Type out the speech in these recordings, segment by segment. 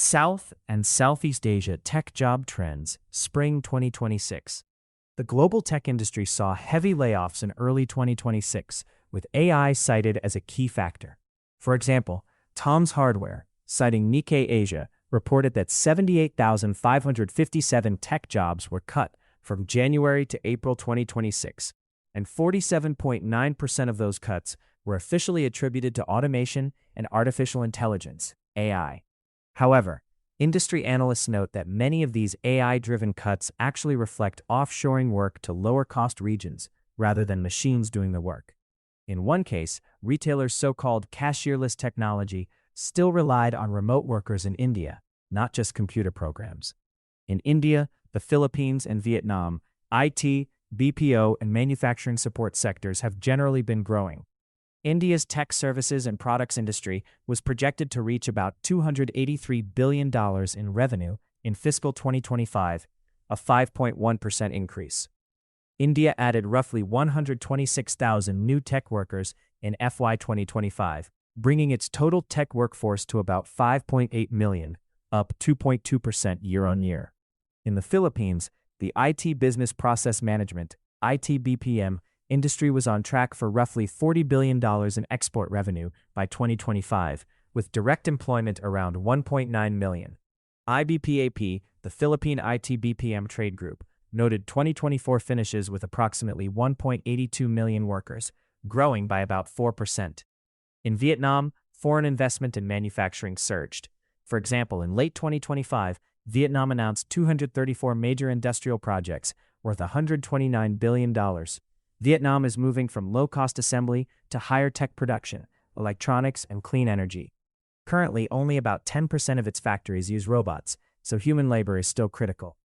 South and Southeast Asia Tech Job Trends, Spring 2026. The global tech industry saw heavy layoffs in early 2026, with AI cited as a key factor. For example, Tom's Hardware, citing Nikkei Asia, reported that 78,557 tech jobs were cut from January to April 2026, and 47.9% of those cuts were officially attributed to automation and artificial intelligence, AI. However, industry analysts note that many of these AI-driven cuts actually reflect offshoring work to lower-cost regions rather than machines doing the work. In one case, retailers' so-called cashierless technology still relied on remote workers in India, not just computer programs. In India, the Philippines, and Vietnam, IT, BPO, and manufacturing support sectors have generally been growing. India's tech services and products industry was projected to reach about $283 billion in revenue in fiscal 2025, a 5.1% increase. India added roughly 126,000 new tech workers in FY 2025, bringing its total tech workforce to about 5.8 million, up 2.2% year-on-year. In the Philippines, the IT Business Process Management (IT/BPM) industry was on track for roughly $40 billion in export revenue by 2025, with direct employment around 1.9 million. IBPAP, the Philippine IT-BPM trade group, noted 2024 finishes with approximately 1.82 million workers, growing by about 4%. In Vietnam, foreign investment in manufacturing surged. For example, in late 2025, Vietnam announced 234 major industrial projects worth $129 billion. Vietnam is moving from low-cost assembly to higher tech production, electronics, and clean energy. Currently, only about 10% of its factories use robots, so human labor is still critical.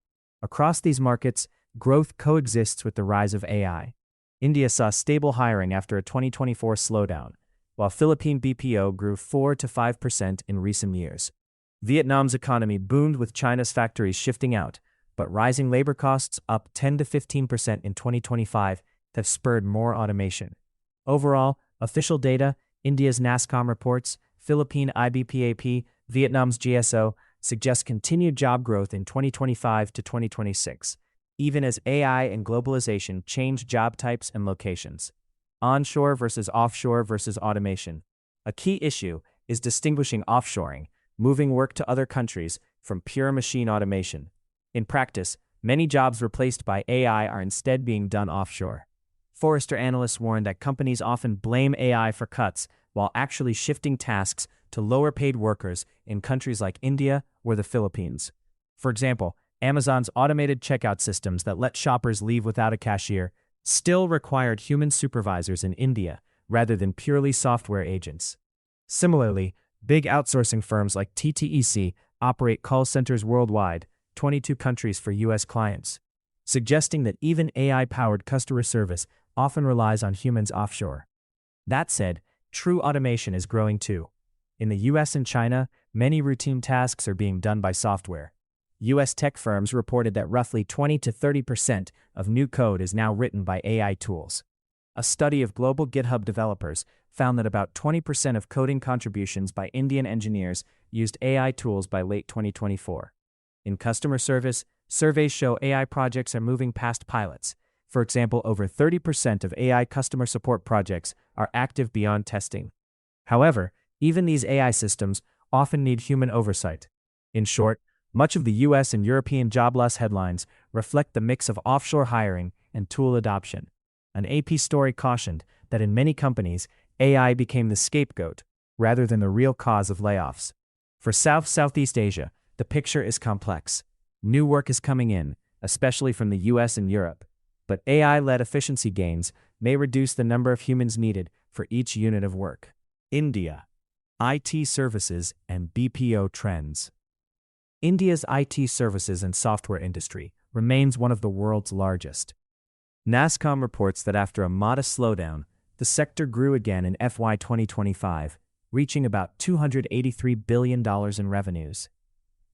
Across these markets, growth coexists with the rise of AI. India saw stable hiring after a 2024 slowdown, while Philippine BPO grew 4 to 5% in recent years. Vietnam's economy boomed with China's factories shifting out, but rising labor costs, up 10 to 15% in 2025, have spurred more automation. Overall, official data, India's NASSCOM reports, Philippine IBPAP, Vietnam's GSO, suggest continued job growth in 2025 to 2026, even as AI and globalization change job types and locations. Onshore versus offshore versus automation. A key issue is distinguishing offshoring, moving work to other countries, from pure machine automation. In practice, many jobs replaced by AI are instead being done offshore. Forrester analysts warn that companies often blame AI for cuts while actually shifting tasks to lower-paid workers in countries like India or the Philippines. For example, Amazon's automated checkout systems that let shoppers leave without a cashier still required human supervisors in India rather than purely software agents. Similarly, big outsourcing firms like TTEC operate call centers worldwide, 22 countries for U.S. clients, suggesting that even AI-powered customer service often relies on humans offshore. That said, true automation is growing too. In the US and China, many routine tasks are being done by software. US tech firms reported that roughly 20 to 30% of new code is now written by AI tools. A study of global GitHub developers found that about 20% of coding contributions by Indian engineers used AI tools by late 2024. In customer service, surveys show AI projects are moving past pilots. For example, over 30% of AI customer support projects are active beyond testing. However, even these AI systems often need human oversight. In short, much of the US and European job loss headlines reflect the mix of offshore hiring and tool adoption. An AP story cautioned that in many companies, AI became the scapegoat rather than the real cause of layoffs. For Southeast Asia, the picture is complex. New work is coming in, especially from the US and Europe. But AI-led efficiency gains may reduce the number of humans needed for each unit of work. India. IT services and BPO trends. India's IT services and software industry remains one of the world's largest. NASSCOM reports that after a modest slowdown, the sector grew again in FY 2025, reaching about $283 billion in revenues.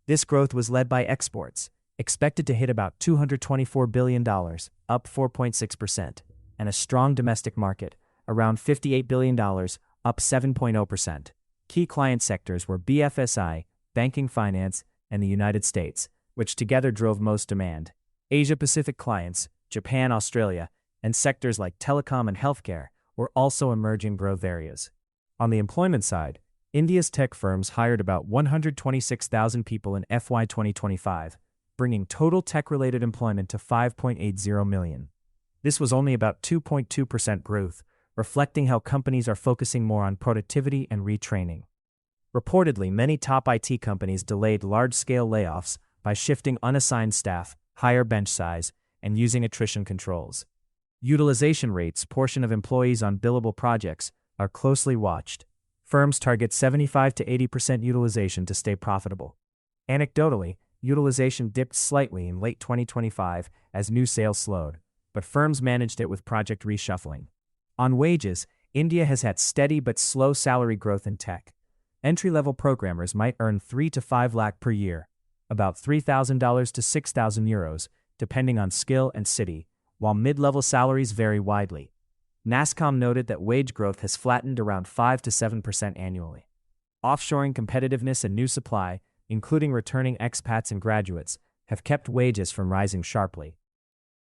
This growth was led by exports, expected to hit about $224 billion, up 4.6%, and a strong domestic market, around $58 billion, up 7.0%. Key client sectors were BFSI, banking finance, and the United States, which together drove most demand. Asia-Pacific clients, Japan, Australia, and sectors like telecom and healthcare were also emerging growth areas. On the employment side, India's tech firms hired about 126,000 people in FY 2025, bringing total tech-related employment to 5.80 million. This was only about 2.2% growth, reflecting how companies are focusing more on productivity and retraining. Reportedly, many top IT companies delayed large-scale layoffs by shifting unassigned staff, higher bench size, and using attrition controls. Utilization rates, portion of employees on billable projects, are closely watched. Firms target 75 to 80% utilization to stay profitable. Anecdotally, utilization dipped slightly in late 2025 as new sales slowed, but firms managed it with project reshuffling. On wages, India has had steady but slow salary growth in tech. Entry-level programmers might earn 3 to 5 lakh per year, about $3,000 to €6,000, depending on skill and city, while mid-level salaries vary widely. NASSCOM noted that wage growth has flattened around 5 to 7% annually. Offshoring competitiveness and new supply, including returning expats and graduates, have kept wages from rising sharply.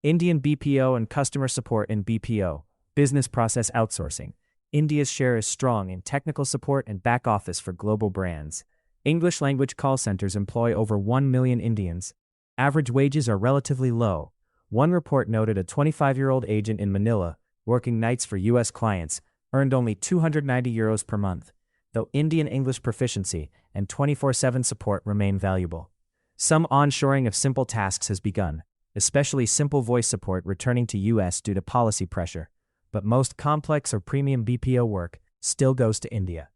Indian BPO and customer support in BPO, business process outsourcing. India's share is strong in technical support and back office for global brands. English language call centers employ over 1 million Indians. Average wages are relatively low. One report noted a 25-year-old agent in Manila, working nights for U.S. clients, earned only €290 per month, though Indian English proficiency and 24/7 support remain valuable. Some onshoring of simple tasks has begun, especially simple voice support returning to U.S. due to policy pressure, but most complex or premium BPO work still goes to India.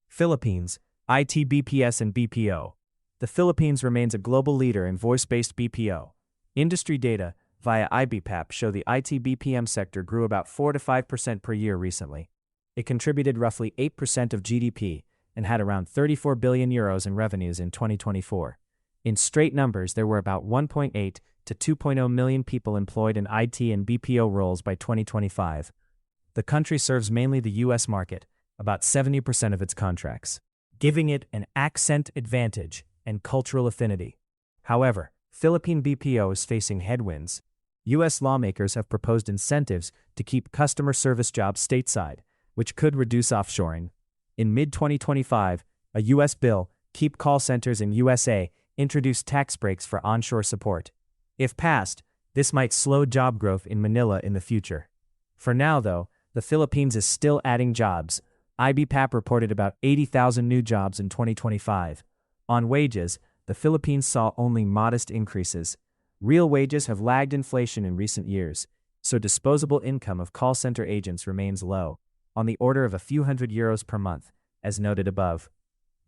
Philippines, IT BPS and BPO. The Philippines remains a global leader in voice-based BPO. Industry data via IBPAP show the IT BPM sector grew about 4 to 5% per year recently. It contributed roughly 8% of GDP and had around €34 billion in revenues in 2024. In straight numbers, there were about 1.8 to 2.0 million people employed in IT and BPO roles by 2025. The country serves mainly the U.S. market, about 70% of its contracts, giving it an accent advantage and cultural affinity. However, Philippine BPO is facing headwinds. U.S. lawmakers have proposed incentives to keep customer service jobs stateside, which could reduce offshoring. In mid-2025, a U.S. bill, Keep Call Centers in USA, introduced tax breaks for onshore support. If passed, this might slow job growth in Manila in the future. For now, though, the Philippines is still adding jobs. IBPAP reported about 80,000 new jobs in 2025. On wages, the Philippines saw only modest increases. Real wages have lagged inflation in recent years, so disposable income of call center agents remains low, on the order of a few €100 per month, as noted above.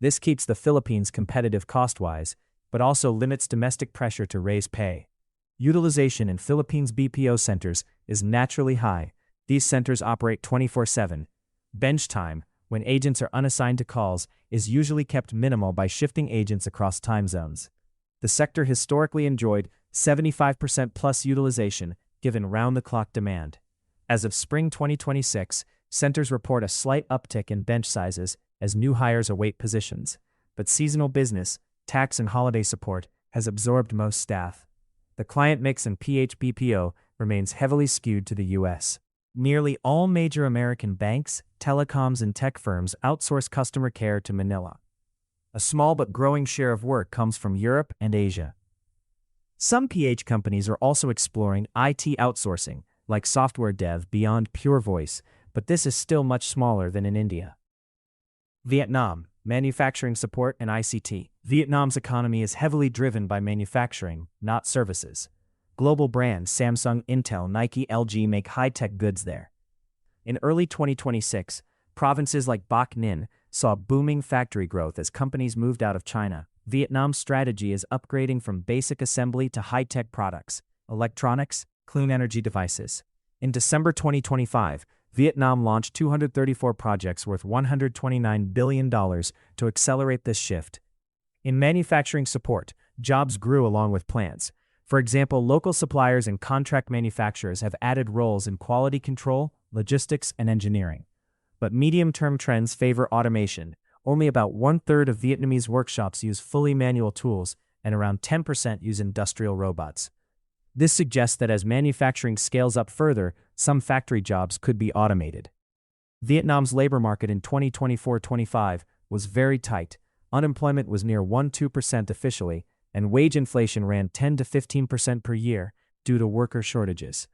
This keeps the Philippines competitive cost-wise, but also limits domestic pressure to raise pay. Utilization in Philippines BPO centers is naturally high. These centers operate 24/7. Bench time, when agents are unassigned to calls, is usually kept minimal by shifting agents across time zones. The sector historically enjoyed 75% plus utilization, given round-the-clock demand. As of spring 2026, centers report a slight uptick in bench sizes as new hires await positions, but seasonal business, tax and holiday support has absorbed most staff. The client mix in PHBPO remains heavily skewed to the U.S. Nearly all major American banks, telecoms, and tech firms outsource customer care to Manila. A small but growing share of work comes from Europe and Asia. Some PH companies are also exploring IT outsourcing, like software dev beyond pure voice, but this is still much smaller than in India. Vietnam, manufacturing support and ICT. Vietnam's economy is heavily driven by manufacturing, not services. Global brands Samsung, Intel, Nike, LG make high-tech goods there. In early 2026, provinces like Bac Ninh saw booming factory growth as companies moved out of China. Vietnam's strategy is upgrading from basic assembly to high-tech products, electronics, clean energy devices. In December 2025, Vietnam launched 234 projects worth $129 billion to accelerate this shift. In manufacturing support, jobs grew along with plants. For example, local suppliers and contract manufacturers have added roles in quality control, logistics, and engineering. But medium-term trends favor automation. only about one-third of Vietnamese workshops use fully manual tools, and around 10% use industrial robots. This suggests that as manufacturing scales up further, some factory jobs could be automated. Vietnam's labor market in 2024-25 was very tight. Unemployment was near 12% officially, and wage inflation ran 10 to 15% per year due to worker shortages.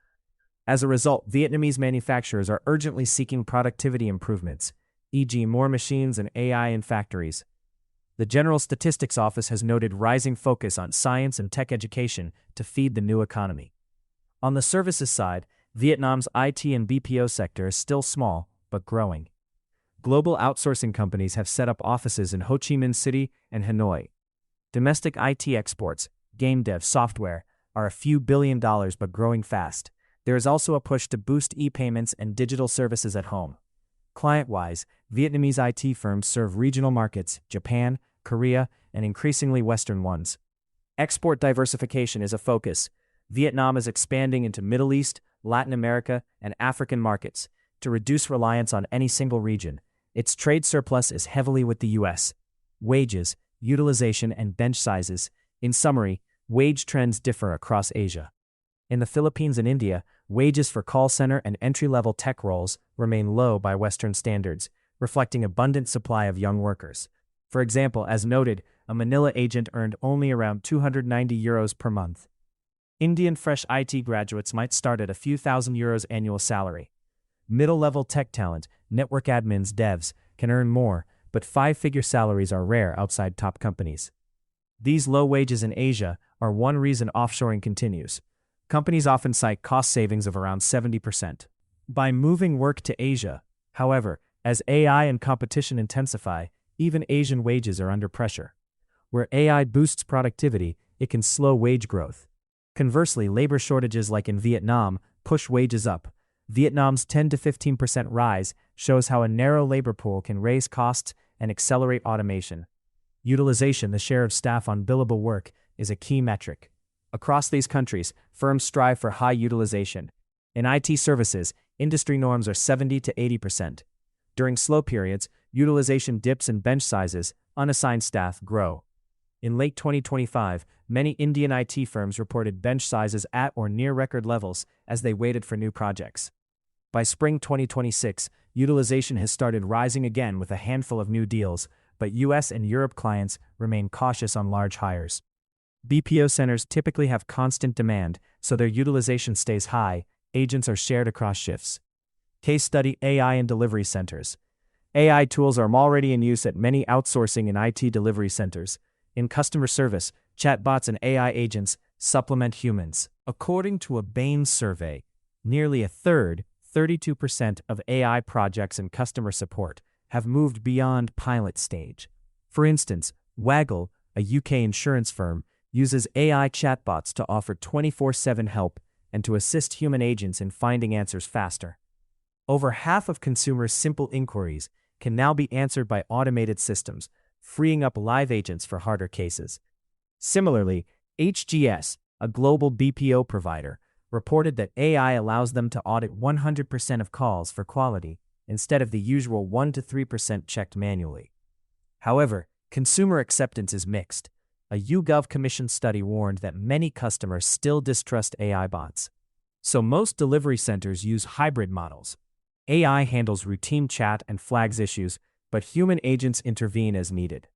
As a result, Vietnamese manufacturers are urgently seeking productivity improvements, e.g., more machines and AI in factories. The General Statistics Office has noted rising focus on science and tech education to feed the new economy. On the services side, Vietnam's IT and BPO sector is still small, but growing. Global outsourcing companies have set up offices in Ho Chi Minh City and Hanoi. Domestic IT exports, game dev software, are a few $billion but growing fast. There is also a push to boost e-payments and digital services at home. Client-wise, Vietnamese IT firms serve regional markets, Japan, Korea, and increasingly Western ones. Export diversification is a focus. Vietnam is expanding into Middle East, Latin America, and African markets to reduce reliance on any single region. Its trade surplus is heavily with the U.S. Wages, utilization, and bench sizes. In summary, wage trends differ across Asia. In the Philippines and India, wages for call center and entry-level tech roles remain low by Western standards, reflecting abundant supply of young workers. For example, as noted, a Manila agent earned only around €290 per month. Indian fresh IT graduates might start at a few €1,000 annual salary. Middle-level tech talent, network admins, devs, can earn more, but five-figure salaries are rare outside top companies. These low wages in Asia are one reason offshoring continues. Companies often cite cost savings of around 70%. By moving work to Asia, however, as AI and competition intensify, even Asian wages are under pressure. Where AI boosts productivity, it can slow wage growth. Conversely, labor shortages like in Vietnam push wages up. Vietnam's 10 to 15% rise shows how a narrow labor pool can raise costs and accelerate automation. Utilization, the share of staff on billable work, is a key metric. Across these countries, firms strive for high utilization. In IT services, industry norms are 70 to 80%. During slow periods, utilization dips and bench sizes, unassigned staff, grow. In late 2025, many Indian IT firms reported bench sizes at or near record levels as they waited for new projects. By spring 2026, utilization has started rising again with a handful of new deals, but US and Europe clients remain cautious on large hires. BPO centers typically have constant demand, so their utilization stays high. Agents are shared across shifts. Case study: AI and delivery centers. AI tools are already in use at many outsourcing and IT delivery centers. In customer service, chatbots and AI agents supplement humans. According to a Bain survey, nearly a third, 32% of AI projects in customer support have moved beyond pilot stage. For instance, Waggle, a UK insurance firm, uses AI chatbots to offer 24/7 help and to assist human agents in finding answers faster. Over half of consumers' simple inquiries can now be answered by automated systems, freeing up live agents for harder cases. Similarly, HGS, a global BPO provider, reported that AI allows them to audit 100% of calls for quality instead of the usual 1 to 3% checked manually. However, consumer acceptance is mixed. A YouGov Commission study warned that many customers still distrust AI bots. So most delivery centers use hybrid models. AI handles routine chat and flags issues, but human agents intervene as needed.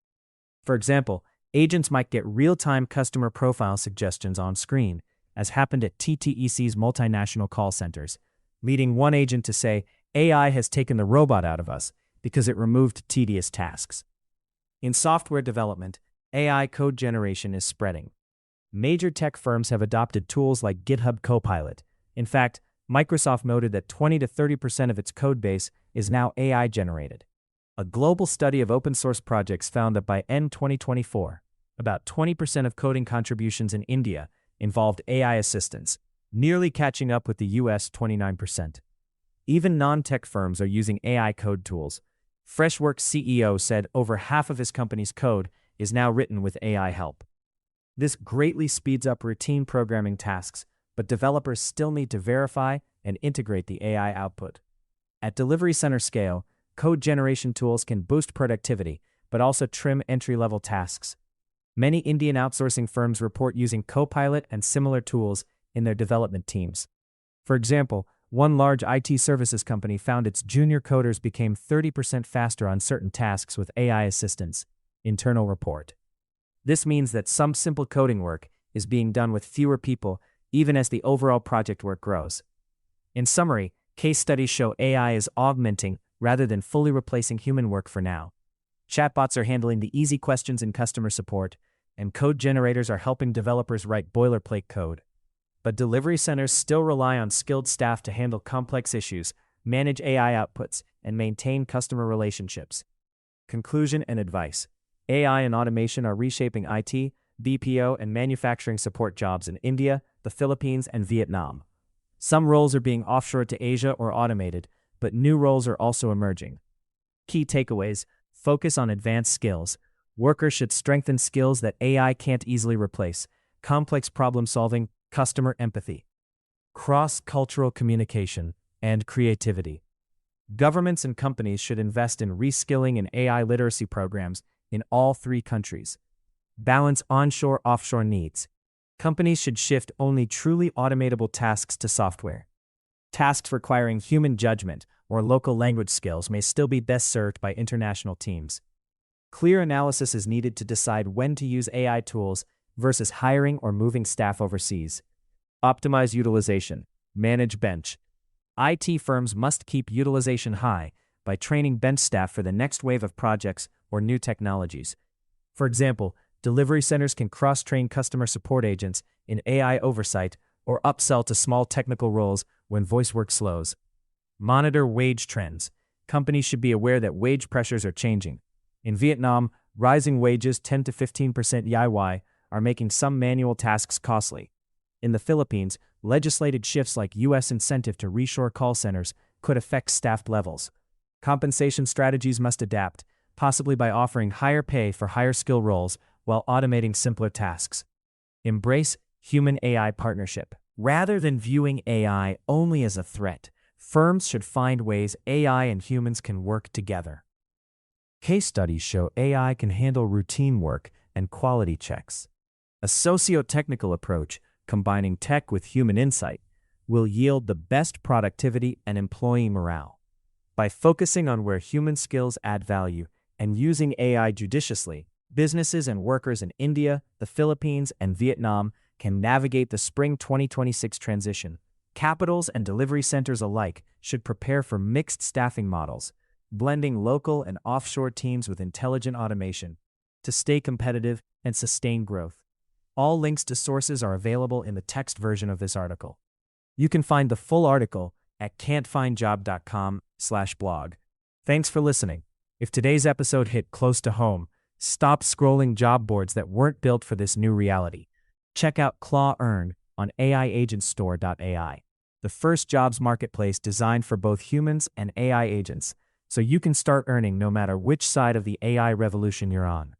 For example, agents might get real-time customer profile suggestions on screen, as happened at TTEC's multinational call centers, leading one agent to say, "AI has taken the robot out of us," because it removed tedious tasks. In software development, AI code generation is spreading. Major tech firms have adopted tools like GitHub Copilot. In fact, Microsoft noted that 20 to 30% of its code base is now AI generated. A global study of open source projects found that by end 2024, about 20% of coding contributions in India involved AI assistance, nearly catching up with the US 29%. Even non-tech firms are using AI code tools. Freshworks CEO said over half of his company's code is now written with AI help. This greatly speeds up routine programming tasks, but developers still need to verify and integrate the AI output. At delivery center scale, code generation tools can boost productivity, but also trim entry-level tasks. Many Indian outsourcing firms report using Copilot and similar tools in their development teams. For example, one large IT services company found its junior coders became 30% faster on certain tasks with AI assistance. Internal report. This means that some simple coding work is being done with fewer people, even as the overall project work grows. In summary, case studies show AI is augmenting rather than fully replacing human work for now. Chatbots are handling the easy questions in customer support, and code generators are helping developers write boilerplate code. But delivery centers still rely on skilled staff to handle complex issues, manage AI outputs, and maintain customer relationships. Conclusion and advice. AI and automation are reshaping IT, BPO, and manufacturing support jobs in India, the Philippines, and Vietnam. Some roles are being offshored to Asia or automated, but new roles are also emerging. Key takeaways: focus on advanced skills. Workers should strengthen skills that AI can't easily replace: complex problem solving, customer empathy, cross-cultural communication, and creativity. Governments and companies should invest in reskilling and AI literacy programs in all 3 countries. Balance onshore-offshore needs. Companies should shift only truly automatable tasks to software. Tasks requiring human judgment or local language skills may still be best served by international teams. Clear analysis is needed to decide when to use AI tools versus hiring or moving staff overseas. Optimize utilization. Manage bench. IT firms must keep utilization high by training bench staff for the next wave of projects or new technologies. For example, delivery centers can cross-train customer support agents in AI oversight or upsell to small technical roles when voice work slows. Monitor wage trends. Companies should be aware that wage pressures are changing. In Vietnam, rising wages 10 to 15% YY are making some manual tasks costly. In the Philippines, legislated shifts like U.S. incentive to reshore call centers could affect staff levels. Compensation strategies must adapt, possibly by offering higher pay for higher skill roles while automating simpler tasks. Embrace human-AI partnership. Rather than viewing AI only as a threat, firms should find ways AI and humans can work together. Case studies show AI can handle routine work and quality checks. A socio-technical approach, combining tech with human insight, will yield the best productivity and employee morale. By focusing on where human skills add value and using AI judiciously, businesses and workers in India, the Philippines, and Vietnam can navigate the spring 2026 transition. Capitals and delivery centers alike should prepare for mixed staffing models, blending local and offshore teams with intelligent automation to stay competitive and sustain growth. All links to sources are available in the text version of this article. You can find the full article at can'tfindjob.com/blog. Thanks for listening. If today's episode hit close to home, stop scrolling job boards that weren't built for this new reality. Check out Claw Earn on AIAgentStore.ai, the first jobs marketplace designed for both humans and AI agents, so you can start earning no matter which side of the AI revolution you're on.